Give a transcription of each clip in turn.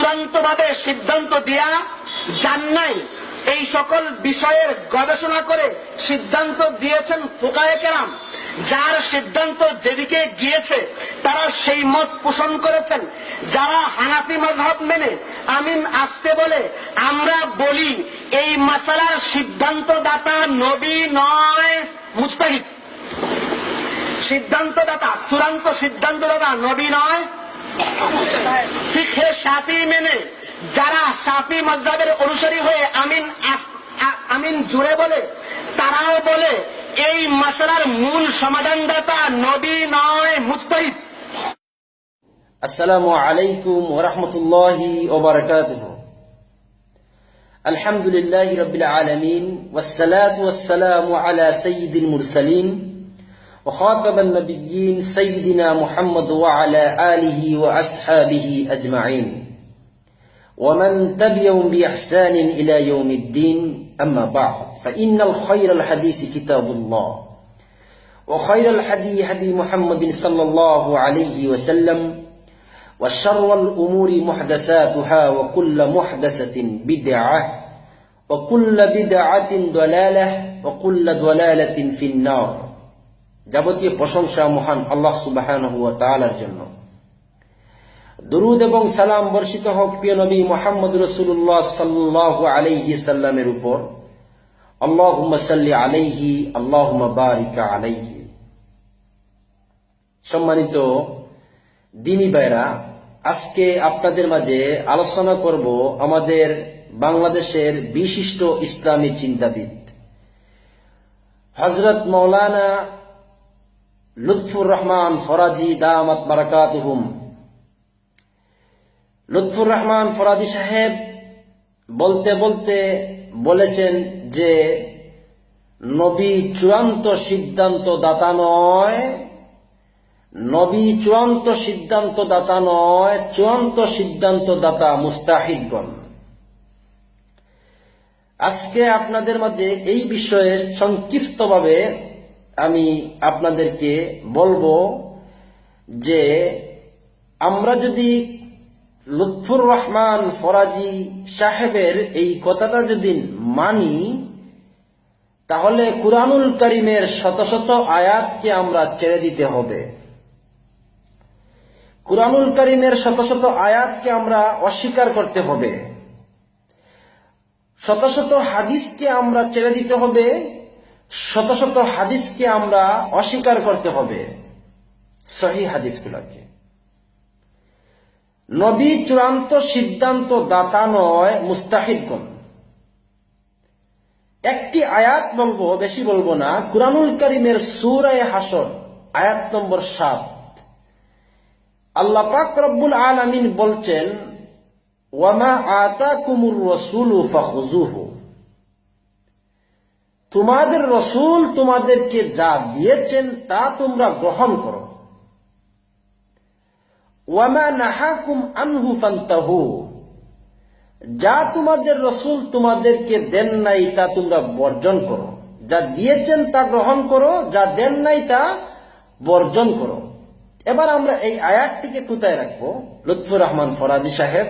চূড়ান্তভাবে সিদ্ধান্ত দেয়া যান নাই। এই সকল বিষয়ের গবেষণা করে সিদ্ধান্ত দিয়েছেন ফুকায়ে কেরাম। যার সিদ্ধান্ত যেদিকে গিয়েছে তারা সেই মত পোষণ করেছেন। যারা হানাফি মাযহাব মেনে আমিন আসতে বলে, আমরা বলি এই মাসালার সিদ্ধান্তদাতা নবী নয়, মুজতাহিদ। সিদ্ধান্তদাতা, চূড়ান্ত সিদ্ধান্তদাতা নবী নয়, ফিকহে শাফি মেনে যারা শাফি মাযহাবের অনুসারী হয়ে আমিন জুড়ে বলে, তারাও বলে এই মাসলার মূল সমাধানদাতা নবী নয়, মুজতাহিদ। আসসালামু আলাইকুম ওয়া রাহমাতুল্লাহি ওয়া বারাকাতুহু। আলহামদুলিল্লাহি রাব্বিল আলামিন ওয়াস সালাতু ওয়াস সালামু আলা সাইয়্যিদিল মুরসালিন ওয়া খাতামান নাবিয়্যিন সাইয়্যিদিনা মুহাম্মদ ওয়া আলা আলিহি ওয়া আসহাবিহি আজমাইন ওয়া মান তাবি'আহুম বিইহসানিন ইলা ইয়াউমিদ্দিন। আম্মা বা'দ, ফাইন্নাল খায়রাল হাদিসি কিতাবুল্লাহ ওয়া খায়রাল হাদী হাদী মুহাম্মাদিন সাল্লাল্লাহু আলাইহি ওয়া সাল্লাম ওয়া শাররাল উমুরি মুহদাসাতুহা ওয়া কুল্লু মুহদাসাতিন বিদআহ ওয়া কুল্লু বিদআতিন দালালাহ ওয়া কুল্লু দালালাতিন ফিন-নার। যাবতীয় প্রশংসা মহান আল্লাহ সুবহানাহু ওয়া তাআলার জন্য। দরুদ এবং সালাম বর্ষিত হোক প্রিয় নবী মুহাম্মদ রাসূলুল্লাহ সাল্লাল্লাহু আলাইহি সাল্লামের উপর। আল্লাহুম্মা সাল্লি আলাইহি, আল্লাহুম্মা বারিক আলাইহি। সম্মানিত দ্বীনী ভাইরা, আজকে আপনাদের মাঝে আলোচনা করব আমাদের বাংলাদেশের বিশিষ্ট ইসলামী চিন্তাবিদ হযরত মাওলানা লুৎফুর রহমান ফরাজি দামাত বারাকাতুহুম। লুৎফুর রহমান ফরাজি সাহেব বলতে বলতে বলেছেন যে নবী চূড়ান্ত সিদ্ধান্ত দাতা নয়, নবী চূড়ান্ত সিদ্ধান্ত দাতা নয়, চূড়ান্ত সিদ্ধান্ত দাতা মুস্তাহিদগণ। আজকে আপনাদের মাঝে এই বিষয়ে সংক্ষিপ্তভাবে আমি আপনাদেরকে বলবো যে আমরা যদি লুৎফুর রহমান ফরাজি সাহেবের এই কথাটা যদি মানি, তাহলে কুরআনুল কারীমের শত শত আয়াতকে আমরা ছেড়ে দিতে হবে। কুরআনুল কারীমের শত শত আয়াতকে আমরা অস্বীকার করতে হবে। শত শত হাদিসকে আমরা ছেড়ে দিতে হবে, শত শত হাদিসকে আমরা অস্বীকার করতে হবে, সহিহ হাদিসগুলোকে। নবী চূড়ান্ত সিদ্ধান্ত দাতা নয়, মুস্তাহিদগণ। একটি আয়াত বলবো, বেশি বলবো না। কুরআনুল কারীমের সূরা হাশর আয়াত নম্বর 7, আল্লাহ পাক রব্বুল আলামিন বলছেন, ওয়া মা আতাকুমুর রাসূলু ফাখুযুহু। তোমাদের রাসূল তোমাদেরকে যা দিয়েছেন তা তোমরা গ্রহণ করো। ওয়া মা নাহাকুম আনহু ফান্তাহু। যা তোমাদের রাসূল তোমাদেরকে দেন নাই তা তোমরা বর্জন করো। যা দিয়েছেন তা গ্রহণ করো, যা দেন নাই তা বর্জন করো। এবার আমরা এই আয়াতটিকে কোথায় রাখবো? লুৎফুর রহমান ফরাজি সাহেব,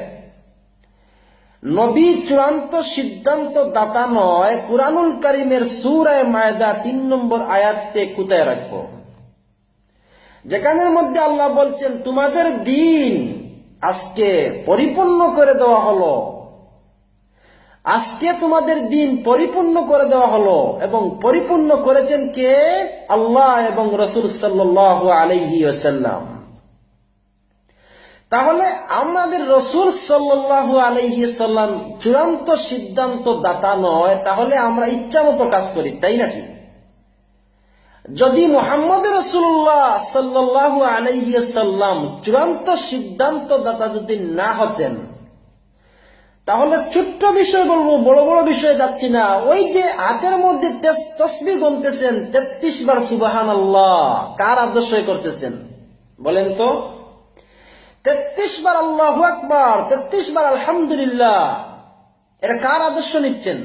নবী চূড়ান্ত সিদ্ধান্ত দাতা নয়, কুরআনুল কারীমের সূরা মায়দা 3 নম্বর আয়াতকে কোথায় রাখবো? যেখানের মধ্যে আল্লাহ বলছেন তোমাদের দিন আজকে পরিপূর্ণ করে দেওয়া হলো। আজকে তোমাদের দিন পরিপূর্ণ করে দেওয়া হলো। এবং পরিপূর্ণ করেছেন কে? আল্লাহ এবং রাসূল সাল্লাল্লাহু আলাইহি ওয়াসাল্লাম। তাহলে আমাদের রাসূল সাল্লাল্লাহু আলাইহি ওয়াসাল্লাম চূড়ান্ত সিদ্ধান্ত দাতা নয়, তাহলে আমরা ইচ্ছামতো কাজ করি, তাই নাকি? যদি মুহাম্মদ রাসূলুল্লাহ সাল্লাল্লাহু আলাইহি ওয়াসাল্লাম চূড়ান্ত সিদ্ধান্ত দাতা যদি না হতেন, তাহলে ছোট্ট বিষয় বলবো, বড় বড় বিষয়ে যাচ্ছি না। ওই যে হাতের মধ্যে তাসবিহ গুনতেছেন 33 বার সুবহানাল্লাহ, কার আদর্শই করতেছেন বলেন তো? 33 বার আল্লাহু আকবার, 33 বার আলহামদুলিল্লাহ, এটা কার আদর্শ নিচ্ছেন?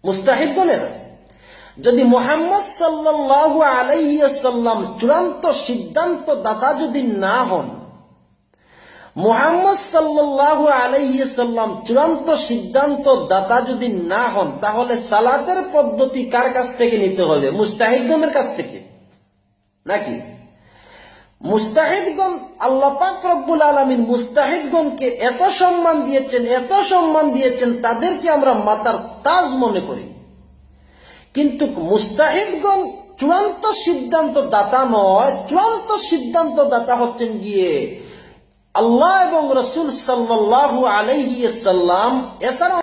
মুস্তাহিদগণের। যদি মুহাম্মদ সাল্লাল্লাহু আলাইহি ওয়াসাল্লাম চূড়ান্ত সিদ্ধান্ত দাতা যদি না হন, মুহাম্মদ সাল্লাল্লাহু আলাইহি সাল্লাম চূড়ান্ত সিদ্ধান্ত দাতা যদি না হন, তাহলে সালাতের পদ্ধতি কার কাছ থেকে নিতে হবে? মুস্তাহিদগণের কাছ থেকে নাকি? মুস্তাহিদগণ, আল্লাহ পাক রব্বুল আলামিন মুস্তাহিদগণকে এত সম্মান দিয়েছেন, তাদেরকে আমরা মাতার তাজ মনে করি। কিন্তু মুস্তাহিদগণ চূড়ান্ত সিদ্ধান্ত দাতা নয়, চূড়ান্ত সিদ্ধান্ত দাতা হচ্ছেন গিয়ে আল্লাহ এবং রাসূল সাল্লাল্লাহু আলাইহি ওয়াসাল্লাম। এছাড়া